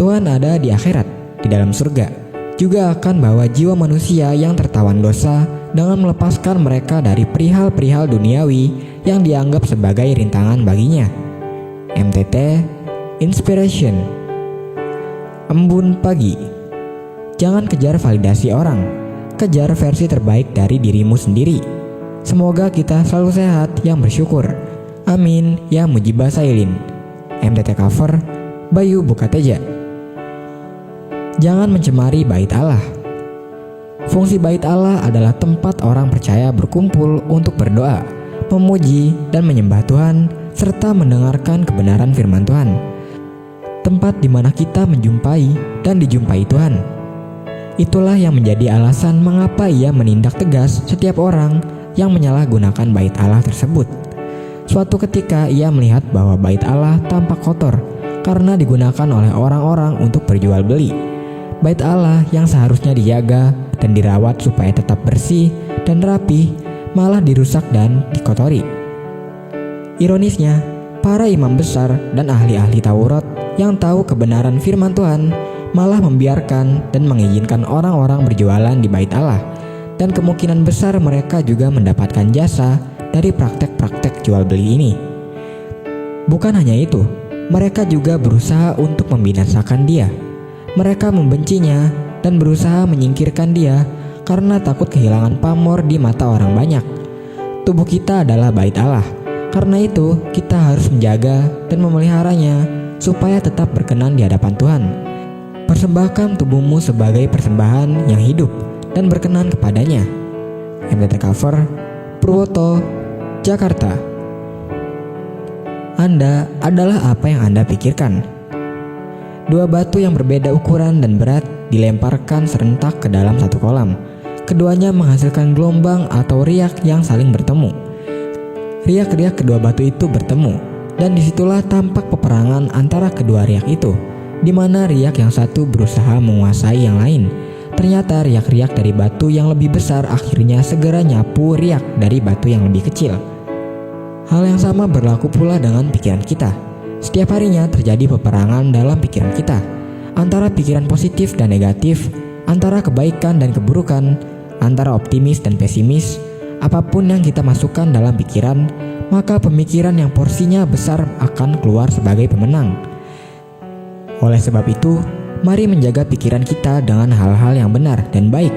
Tuhan ada di akhirat, di dalam surga, juga akan bawa jiwa manusia yang tertawan dosa dengan melepaskan mereka dari perihal-perihal duniawi yang dianggap sebagai rintangan baginya. MTT Inspiration. Embun pagi. Jangan kejar validasi orang, kejar versi terbaik dari dirimu sendiri. Semoga kita selalu sehat yang bersyukur. Amin ya Mujibah Sailin. MTT cover Bayu Bukateja. Jangan mencemari bait Allah. Fungsi bait Allah adalah tempat orang percaya berkumpul untuk berdoa, memuji dan menyembah Tuhan, serta mendengarkan kebenaran firman Tuhan. Tempat di mana kita menjumpai dan dijumpai Tuhan. Itulah yang menjadi alasan mengapa ia menindak tegas setiap orang yang menyalahgunakan bait Allah tersebut. Suatu ketika ia melihat bahwa bait Allah tampak kotor karena digunakan oleh orang-orang untuk berjual beli. Bait Allah yang seharusnya dijaga dan dirawat supaya tetap bersih dan rapi malah dirusak dan dikotori. Ironisnya, para imam besar dan ahli-ahli Taurat yang tahu kebenaran firman Tuhan malah membiarkan dan mengizinkan orang-orang berjualan di bait Allah, dan kemungkinan besar mereka juga mendapatkan jasa dari praktek-praktek jual beli ini. Bukan hanya itu, mereka juga berusaha untuk membinasakan dia. Mereka membencinya dan berusaha menyingkirkan dia karena takut kehilangan pamor di mata orang banyak. Tubuh kita adalah bait Allah. Karena itu, kita harus menjaga dan memeliharanya supaya tetap berkenan di hadapan Tuhan. Persembahkan tubuhmu sebagai persembahan yang hidup dan berkenan kepadanya. MTT cover Purwoto, Jakarta. Anda adalah apa yang Anda pikirkan. Dua batu yang berbeda ukuran dan berat dilemparkan serentak ke dalam satu kolam. Keduanya menghasilkan gelombang atau riak yang saling bertemu. Riak-riak kedua batu itu bertemu, dan disitulah tampak peperangan antara kedua riak itu, di mana riak yang satu berusaha menguasai yang lain. Ternyata riak-riak dari batu yang lebih besar akhirnya segera nyapu riak dari batu yang lebih kecil. Hal yang sama berlaku pula dengan pikiran kita. Setiap harinya terjadi peperangan dalam pikiran kita, antara pikiran positif dan negatif, antara kebaikan dan keburukan, antara optimis dan pesimis. Apapun yang kita masukkan dalam pikiran, maka pemikiran yang porsinya besar akan keluar sebagai pemenang. Oleh sebab itu, mari menjaga pikiran kita dengan hal-hal yang benar dan baik.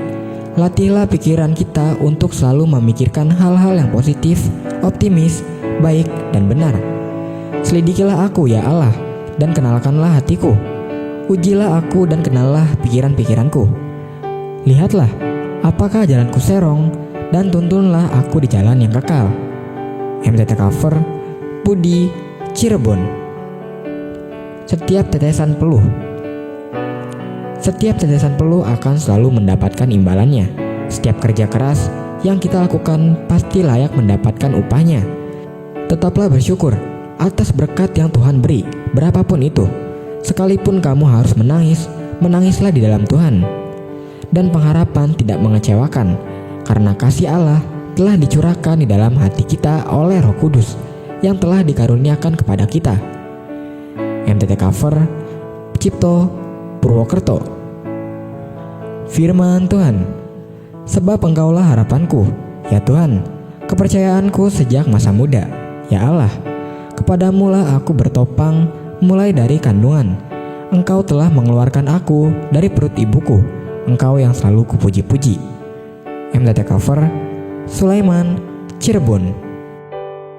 Latihlah pikiran kita untuk selalu memikirkan hal-hal yang positif, optimis, baik, dan benar. Selidikilah aku ya Allah, dan kenalkanlah hatiku. Ujilah aku dan kenallah pikiran-pikiranku. Lihatlah, apakah jalanku serong, dan tuntunlah aku di jalan yang kekal. MTT cover Budi, Cirebon. Setiap tetesan peluh. Setiap tetesan peluh akan selalu mendapatkan imbalannya. Setiap kerja keras yang kita lakukan pasti layak mendapatkan upahnya. Tetaplah bersyukur atas berkat yang Tuhan beri, berapapun itu. Sekalipun kamu harus menangis, menangislah di dalam Tuhan. Dan pengharapan tidak mengecewakan, karena kasih Allah telah dicurahkan di dalam hati kita oleh Roh Kudus yang telah dikaruniakan kepada kita. MTT cover Cipto, Purwokerto. Firman Tuhan. Sebab Engkaulah harapanku, ya Tuhan, kepercayaanku sejak masa muda, ya Allah. Kepadamulah aku bertopang mulai dari kandungan. Engkau telah mengeluarkan aku dari perut ibuku. Engkau yang selalu kupuji-puji. MTT cover Sulaiman, Cirebon.